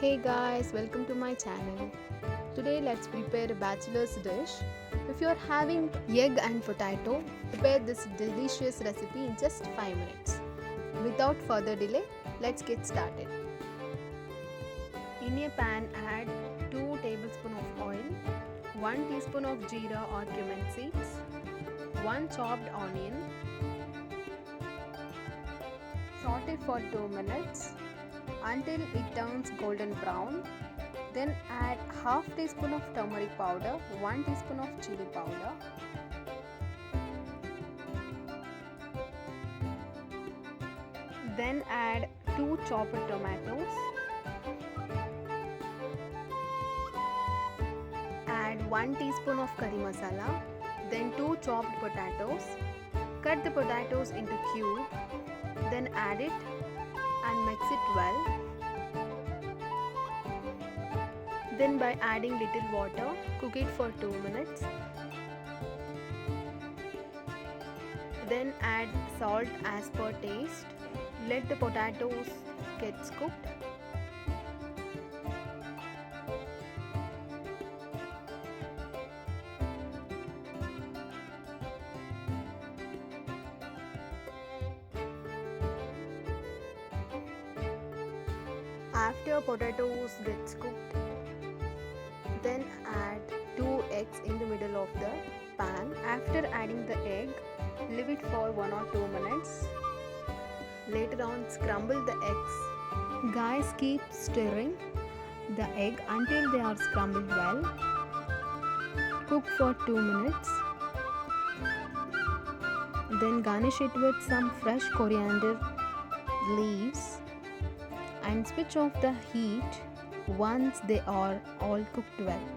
Hey guys, welcome to my channel. Today let's prepare a bachelor's dish. If you're having egg and potato, prepare this delicious recipe in just 5 minutes. Without further delay, let's get started. In a pan, add 2 tablespoons of oil, 1 teaspoon of jeera or cumin seeds, 1 chopped onion. Saute for 2 minutes until it turns golden brown. Then add half teaspoon of turmeric powder, 1 teaspoon of chili powder. Then add 2 chopped tomatoes. Add 1 teaspoon of curry masala, then 2 chopped potatoes. Cut the potatoes into cubes, then add it and mix it well. Then by adding little water, cook it for 2 minutes. Then add salt as per taste. Let the potatoes get cooked. After potatoes gets cooked, then add 2 eggs in the middle of the pan. After adding the egg, leave it for 1 or 2 minutes. Later on, scramble the eggs. Guys, keep stirring the egg until they are scrambled well. Cook for 2 minutes. Then garnish it with some fresh coriander leaves and switch off the heat once they are all cooked well.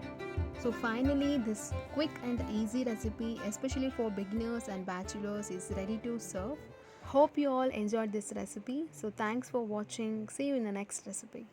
So finally, this quick and easy recipe, especially for beginners and bachelors, is ready to serve. Hope you all enjoyed this recipe. So thanks for watching. See you in the next recipe.